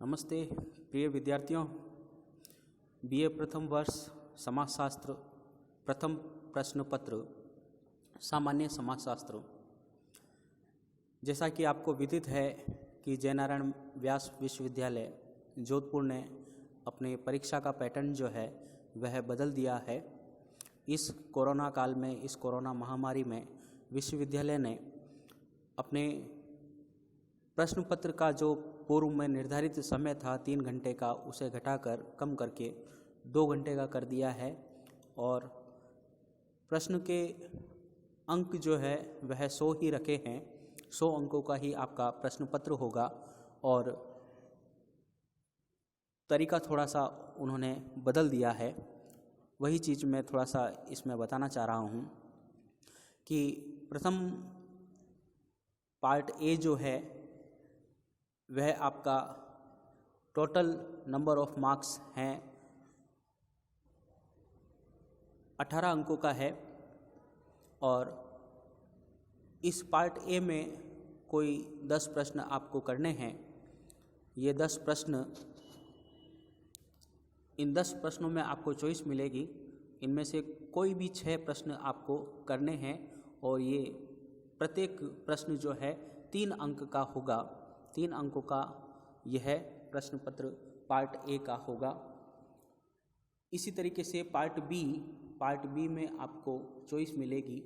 नमस्ते प्रिय विद्यार्थियों। बीए प्रथम वर्ष समाजशास्त्र प्रथम प्रश्न पत्र सामान्य समाजशास्त्र। जैसा कि आपको विदित है कि जयनारायण व्यास विश्वविद्यालय जोधपुर ने अपने परीक्षा का पैटर्न जो है वह बदल दिया है। इस कोरोना काल में, इस कोरोना महामारी में विश्वविद्यालय ने अपने प्रश्न पत्र का जो पूर्व में निर्धारित समय था 3 घंटे का, उसे घटाकर कम करके 2 घंटे का कर दिया है और प्रश्न के अंक जो है वह 100 ही रखे हैं। 100 अंकों का ही आपका प्रश्न पत्र होगा और तरीका थोड़ा सा उन्होंने बदल दिया है। वही चीज़ मैं थोड़ा सा इसमें बताना चाह रहा हूँ कि प्रथम पार्ट ए जो है वह आपका टोटल नंबर ऑफ मार्क्स हैं 18 अंकों का है और इस पार्ट ए में कोई 10 प्रश्न आपको करने हैं। ये 10 प्रश्न, इन 10 प्रश्नों में आपको चॉइस मिलेगी। इनमें से कोई भी 6 प्रश्न आपको करने हैं और ये प्रत्येक प्रश्न जो है 3 अंक का होगा। 3 अंकों का यह प्रश्न पत्र पार्ट ए का होगा। इसी तरीके से पार्ट बी में आपको चॉइस मिलेगी।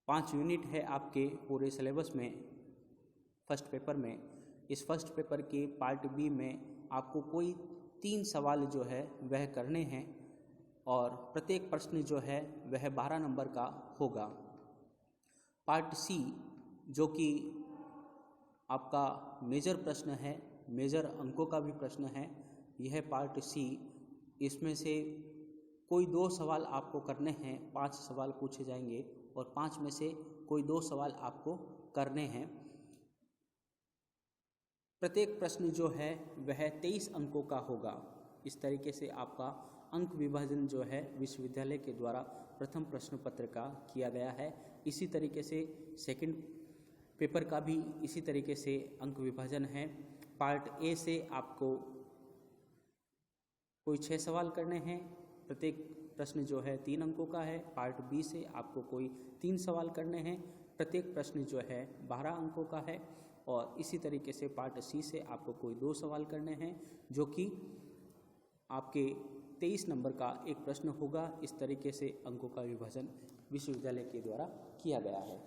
5 यूनिट है आपके पूरे सिलेबस में फर्स्ट पेपर में। इस फर्स्ट पेपर के पार्ट बी में आपको कोई 3 सवाल जो है वह करने हैं और प्रत्येक प्रश्न जो है वह 12 नंबर का होगा। पार्ट सी जो कि आपका मेजर प्रश्न है, मेजर अंकों का भी प्रश्न है, यह पार्ट सी। इसमें से कोई 2 सवाल आपको करने हैं। 5 सवाल पूछे जाएंगे और 5 में से कोई 2 सवाल आपको करने हैं। प्रत्येक प्रश्न जो है वह 23 अंकों का होगा। इस तरीके से आपका अंक विभाजन जो है विश्वविद्यालय के द्वारा प्रथम प्रश्न पत्र का किया गया है। इसी तरीके से सेकंड पेपर का भी इसी तरीके से अंक विभाजन है। पार्ट ए से आपको कोई 6 सवाल करने हैं। प्रत्येक प्रश्न जो है 3 अंकों का है। पार्ट बी से आपको कोई 3 सवाल करने हैं। प्रत्येक प्रश्न जो है 12 अंकों का है और इसी तरीके से पार्ट सी से आपको कोई 2 सवाल करने हैं जो कि आपके 23 नंबर का एक प्रश्न होगा। इस तरीके से अंकों का विभाजन विश्वविद्यालय के द्वारा किया गया है।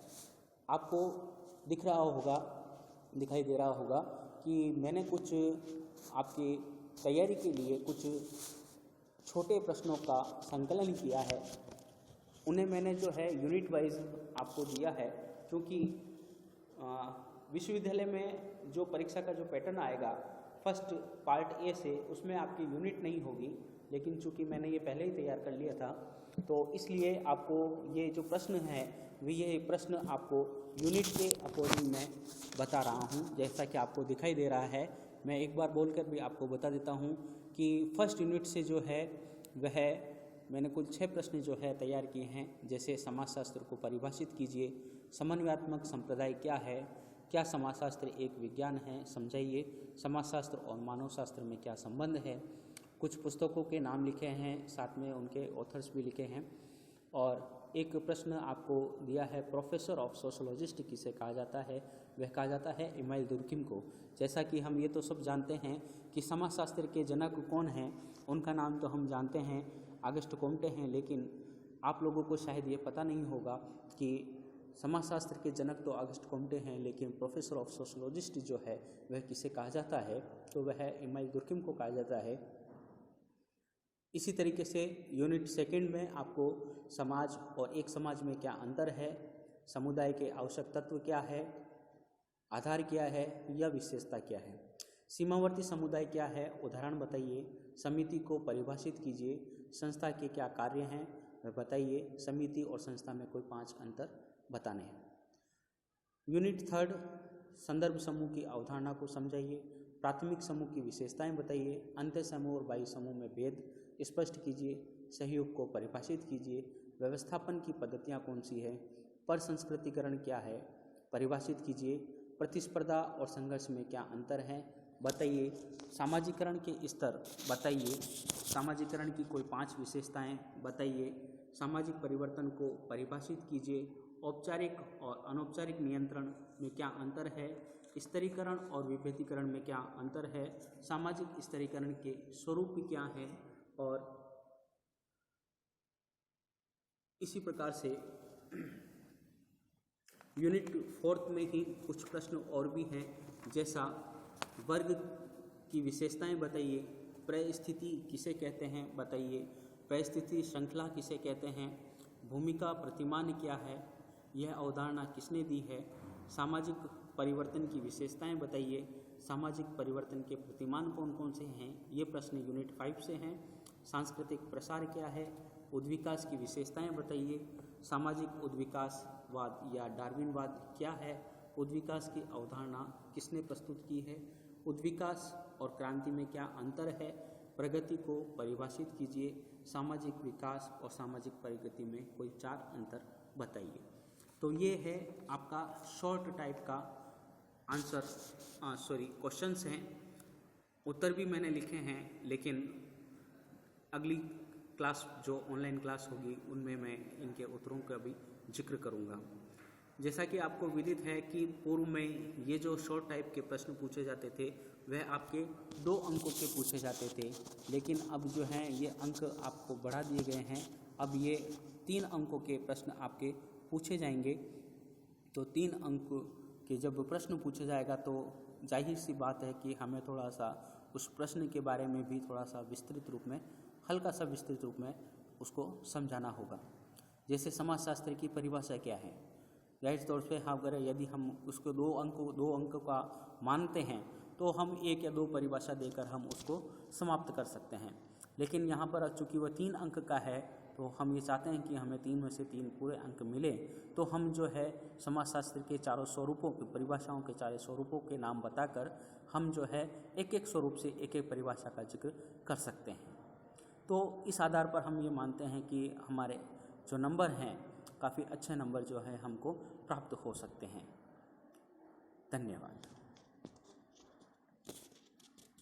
आपको दिखाई दे रहा होगा कि मैंने कुछ आपकी तैयारी के लिए कुछ छोटे प्रश्नों का संकलन किया है। उन्हें मैंने जो है यूनिट वाइज आपको दिया है, क्योंकि विश्वविद्यालय में जो परीक्षा का जो पैटर्न आएगा फर्स्ट पार्ट ए से, उसमें आपकी यूनिट नहीं होगी। लेकिन चूंकि मैंने ये पहले ही तैयार कर लिया था तो इसलिए आपको ये जो प्रश्न है ये प्रश्न आपको यूनिट के अकॉर्डिंग मैं बता रहा हूँ। जैसा कि आपको दिखाई दे रहा है, मैं एक बार बोलकर भी आपको बता देता हूँ कि फर्स्ट यूनिट से जो है वह मैंने कुल 6 प्रश्न जो है तैयार किए हैं। जैसे समाजशास्त्र को परिभाषित कीजिए, समन्वयात्मक संप्रदाय क्या है, क्या समाजशास्त्र एक विज्ञान है, समझाइए, समाजशास्त्र और मानवशास्त्र में क्या संबंध है। कुछ पुस्तकों के नाम लिखे हैं, साथ में उनके ऑथर्स भी लिखे हैं। और एक प्रश्न आपको दिया है, प्रोफेसर ऑफ सोशोलॉजिस्ट किसे कहा जाता है। वह कहा जाता है इमाइल दुर्किम को। जैसा कि हम ये तो सब जानते हैं कि समाजशास्त्र के जनक कौन हैं, उनका नाम तो हम जानते हैं, ऑगस्ट कोम्टे हैं। लेकिन आप लोगों को शायद ये पता नहीं होगा कि समाजशास्त्र के जनक तो ऑगस्ट कोम्टे हैं, लेकिन प्रोफेसर ऑफ सोशोलॉजिस्ट जो है वह किसे कहा जाता है, तो वह इमाइल दुर्किम को कहा जाता है। इसी तरीके से यूनिट सेकंड में आपको समाज और एक समाज में क्या अंतर है, समुदाय के आवश्यक तत्व क्या है, आधार क्या है या विशेषता क्या है, सीमावर्ती समुदाय क्या है, उदाहरण बताइए, समिति को परिभाषित कीजिए, संस्था के क्या कार्य हैं वह बताइए, समिति और संस्था में कोई 5 अंतर बताने हैं। यूनिट थर्ड, संदर्भ समूह की अवधारणा को समझाइए, प्राथमिक समूह की विशेषताएं बताइए, अंत्य समूह और बाह्य समूह में भेद स्पष्ट कीजिए, सहयोग को परिभाषित कीजिए, व्यवस्थापन की पद्धतियां कौन सी है, पर संस्कृतिकरण क्या है परिभाषित कीजिए, प्रतिस्पर्धा और संघर्ष में क्या अंतर है, बताइए सामाजिकरण के स्तर बताइए, सामाजिकरण की कोई 5 विशेषताएं बताइए, सामाजिक परिवर्तन को परिभाषित कीजिए, औपचारिक और अनौपचारिक नियंत्रण में क्या अंतर है, स्तरीकरण और विभेदीकरण में क्या अंतर है, सामाजिक स्तरीकरण के स्वरूप क्या है, और इसी प्रकार से यूनिट 4 में ही कुछ प्रश्न और भी हैं, जैसा वर्ग की विशेषताएं बताइए, परिस्थिति किसे कहते हैं बताइए, परिस्थिति श्रृंखला किसे कहते हैं, भूमिका प्रतिमान क्या है, यह अवधारणा किसने दी है, सामाजिक परिवर्तन की विशेषताएं बताइए, सामाजिक परिवर्तन के प्रतिमान कौन कौन से हैं, ये प्रश्न यूनिट 5 से हैं, सांस्कृतिक प्रसार क्या है, उद्विकास की विशेषताएं बताइए, सामाजिक उद्विकासवाद या डार्विनवाद क्या है, उद्विकास की अवधारणा किसने प्रस्तुत की है, उद्विकास और क्रांति में क्या अंतर है, प्रगति को परिभाषित कीजिए, सामाजिक विकास और सामाजिक प्रगति में कोई 4 अंतर बताइए। तो ये है आपका शॉर्ट टाइप का आंसर क्वेश्चंस हैं। उत्तर भी मैंने लिखे हैं, लेकिन अगली क्लास जो ऑनलाइन क्लास होगी उनमें मैं इनके उत्तरों का भी जिक्र करूंगा। जैसा कि आपको विदित है कि पूर्व में ये जो शॉर्ट टाइप के प्रश्न पूछे जाते थे वह आपके 2 अंकों के पूछे जाते थे, लेकिन अब जो हैं ये अंक आपको बढ़ा दिए गए हैं। अब ये 3 अंकों के प्रश्न आपके पूछे जाएंगे। तो 3 अंक के जब प्रश्न पूछे जाएगा तो जाहिर सी बात है कि हमें थोड़ा सा उस प्रश्न के बारे में भी थोड़ा सा विस्तृत रूप में, हल्का सा विस्तृत रूप में उसको समझाना होगा। जैसे समाजशास्त्र की परिभाषा क्या है, जाहिर तौर पे अगर यदि हम उसको 2 अंक का मानते हैं तो हम 1 या 2 परिभाषा देकर हम उसको समाप्त कर सकते हैं। लेकिन यहाँ पर चूँकि वह 3 अंक का है तो हम ये चाहते हैं कि हमें 3 में से 3 पूरे अंक मिले, तो हम जो है समाजशास्त्र के चारों स्वरूपों की परिभाषाओं के 4 स्वरूपों के नाम बताकर हम जो है एक स्वरूप से एक परिभाषा का जिक्र कर सकते हैं। तो इस आधार पर हम ये मानते हैं कि हमारे जो नंबर हैं काफ़ी अच्छे नंबर जो है हमको प्राप्त हो सकते हैं। धन्यवाद।